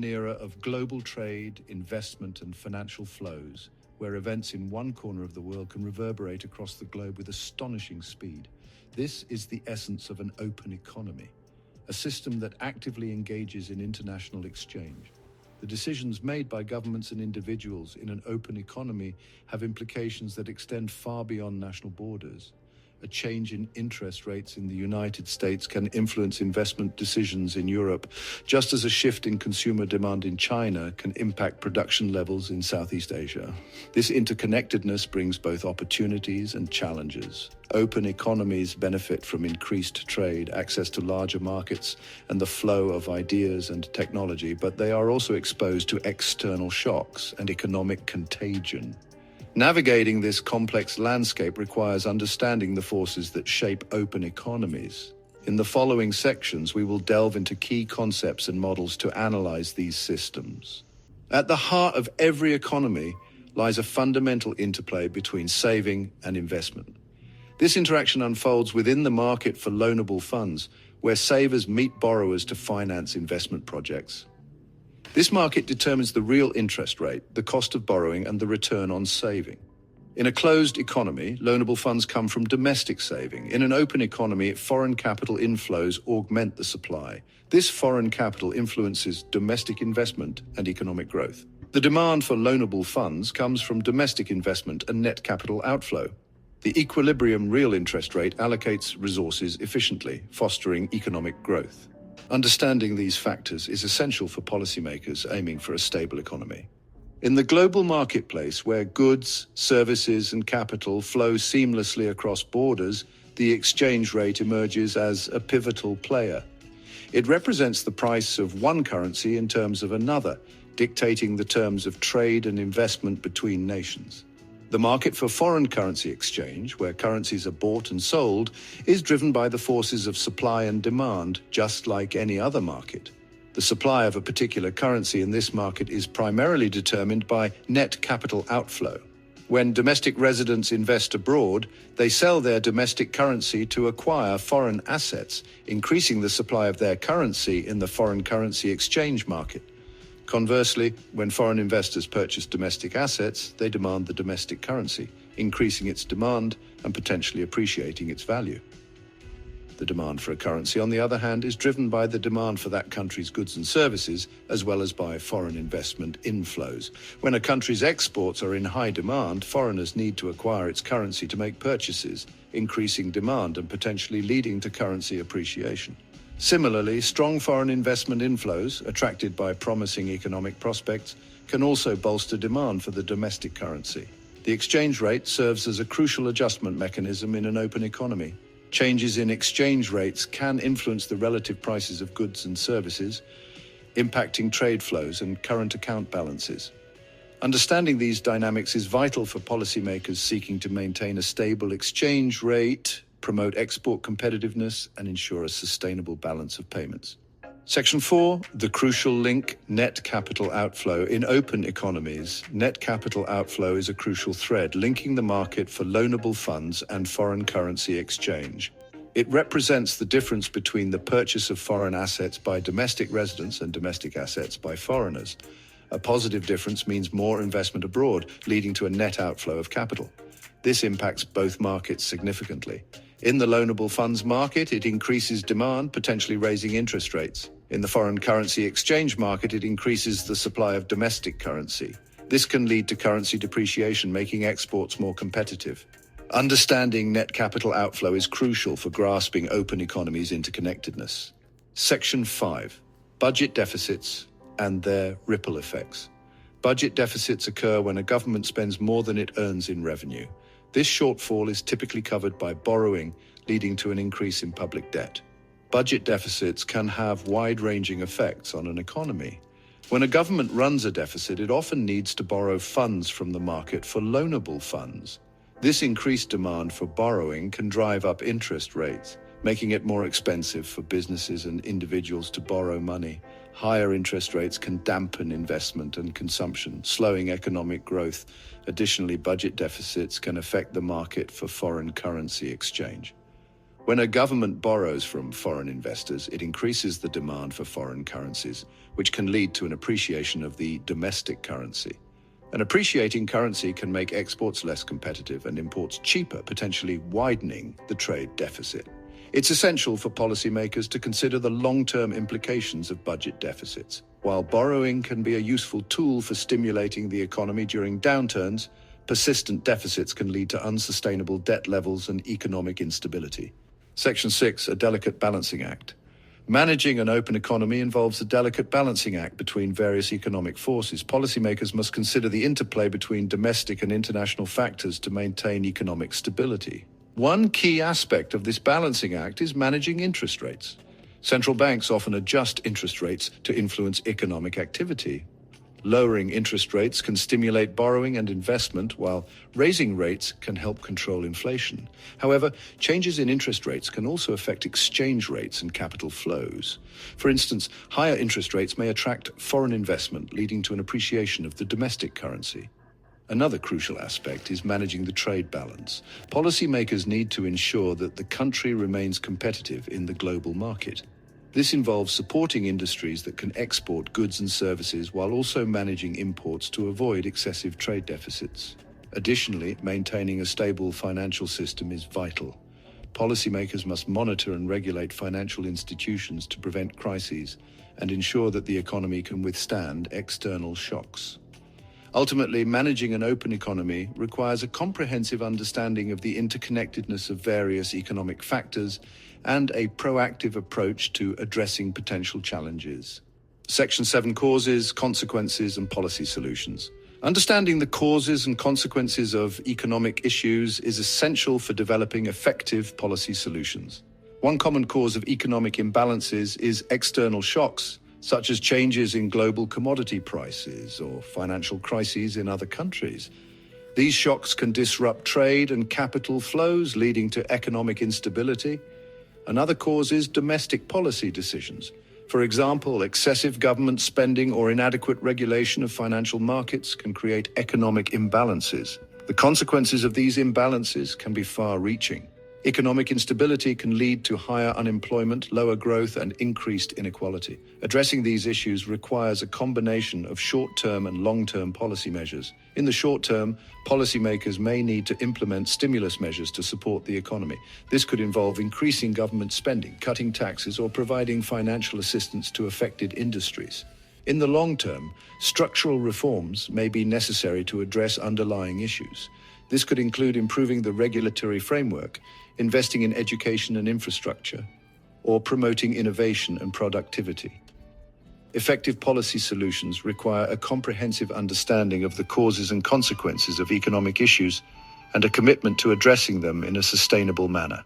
An era of global trade, investment, and financial flows, where events in one corner of the world can reverberate across the globe with astonishing speed. This is the essence of an open economy, a system that actively engages in international exchange. The decisions made by governments and individuals in an open economy have implications that extend far beyond national borders. A change in interest rates in the United States can influence investment decisions in Europe, just as a shift in consumer demand in China can impact production levels in Southeast Asia. This interconnectedness brings both opportunities and challenges. Open economies benefit from increased trade, access to larger markets, and the flow of ideas and technology, but they are also exposed to external shocks and economic contagion. Navigating this complex landscape requires understanding the forces that shape open economies. In the following sections, we will delve into key concepts and models to analyze these systems. At the heart of every economy lies a fundamental interplay between saving and investment. This interaction unfolds within the market for loanable funds, where savers meet borrowers to finance investment projects. This market determines the real interest rate, the cost of borrowing, and the return on saving. In a closed economy, loanable funds come from domestic saving. In an open economy, foreign capital inflows augment the supply. This foreign capital influences domestic investment and economic growth. The demand for loanable funds comes from domestic investment and net capital outflow. The equilibrium real interest rate allocates resources efficiently, fostering economic growth. Understanding these factors is essential for policymakers aiming for a stable economy. In the global marketplace, where goods, services, and capital flow seamlessly across borders, the exchange rate emerges as a pivotal player. It represents the price of one currency in terms of another, dictating the terms of trade and investment between nations. The market for foreign currency exchange, where currencies are bought and sold, is driven by the forces of supply and demand, just like any other market. The supply of a particular currency in this market is primarily determined by net capital outflow. When domestic residents invest abroad, they sell their domestic currency to acquire foreign assets, increasing the supply of their currency in the foreign currency exchange market. Conversely, when foreign investors purchase domestic assets, they demand the domestic currency, increasing its demand and potentially appreciating its value. The demand for a currency, on the other hand, is driven by the demand for that country's goods and services, as well as by foreign investment inflows. When a country's exports are in high demand, foreigners need to acquire its currency to make purchases, increasing demand and potentially leading to currency appreciation. Similarly, strong foreign investment inflows, attracted by promising economic prospects, can also bolster demand for the domestic currency. The exchange rate serves as a crucial adjustment mechanism in an open economy. Changes in exchange rates can influence the relative prices of goods and services, impacting trade flows and current account balances. Understanding these dynamics is vital for policymakers seeking to maintain a stable exchange rate, promote export competitiveness, and ensure a sustainable balance of payments. Section 4, the crucial link, net capital outflow. In open economies, net capital outflow is a crucial thread linking the market for loanable funds and foreign currency exchange. It represents the difference between the purchase of foreign assets by domestic residents and domestic assets by foreigners. A positive difference means more investment abroad, leading to a net outflow of capital. This impacts both markets significantly. In the loanable funds market, it increases demand, potentially raising interest rates. In the foreign currency exchange market, it increases the supply of domestic currency. This can lead to currency depreciation, making exports more competitive. Understanding net capital outflow is crucial for grasping open economies' interconnectedness. Section 5. Budget deficits and their ripple effects. Budget deficits occur when a government spends more than it earns in revenue. This shortfall is typically covered by borrowing, leading to an increase in public debt. Budget deficits can have wide-ranging effects on an economy. When a government runs a deficit, it often needs to borrow funds from the market for loanable funds. This increased demand for borrowing can drive up interest rates, making it more expensive for businesses and individuals to borrow money. Higher interest rates can dampen investment and consumption, slowing economic growth. Additionally, budget deficits can affect the market for foreign currency exchange. When a government borrows from foreign investors, it increases the demand for foreign currencies, which can lead to an appreciation of the domestic currency. An appreciating currency can make exports less competitive and imports cheaper, potentially widening the trade deficit. It's essential for policymakers to consider the long-term implications of budget deficits. While borrowing can be a useful tool for stimulating the economy during downturns, persistent deficits can lead to unsustainable debt levels and economic instability. Section 6, a delicate balancing act. Managing an open economy involves a delicate balancing act between various economic forces. Policymakers must consider the interplay between domestic and international factors to maintain economic stability. One key aspect of this balancing act is managing interest rates. Central banks often adjust interest rates to influence economic activity. Lowering interest rates can stimulate borrowing and investment, while raising rates can help control inflation. However, changes in interest rates can also affect exchange rates and capital flows. For instance, higher interest rates may attract foreign investment, leading to an appreciation of the domestic currency. Another crucial aspect is managing the trade balance. Policymakers need to ensure that the country remains competitive in the global market. This involves supporting industries that can export goods and services while also managing imports to avoid excessive trade deficits. Additionally, maintaining a stable financial system is vital. Policymakers must monitor and regulate financial institutions to prevent crises and ensure that the economy can withstand external shocks. Ultimately, managing an open economy requires a comprehensive understanding of the interconnectedness of various economic factors and a proactive approach to addressing potential challenges. Section 7, causes, consequences, and policy solutions. Understanding the causes and consequences of economic issues is essential for developing effective policy solutions. One common cause of economic imbalances is external shocks, such as changes in global commodity prices or financial crises in other countries. These shocks can disrupt trade and capital flows, leading to economic instability. Another cause is domestic policy decisions. For example, excessive government spending or inadequate regulation of financial markets can create economic imbalances. The consequences of these imbalances can be far-reaching. Economic instability can lead to higher unemployment, lower growth, and increased inequality. Addressing these issues requires a combination of short-term and long-term policy measures. In the short term, policymakers may need to implement stimulus measures to support the economy. This could involve increasing government spending, cutting taxes, or providing financial assistance to affected industries. In the long term, structural reforms may be necessary to address underlying issues. This could include improving the regulatory framework, investing in education and infrastructure, or promoting innovation and productivity. Effective policy solutions require a comprehensive understanding of the causes and consequences of economic issues and a commitment to addressing them in a sustainable manner.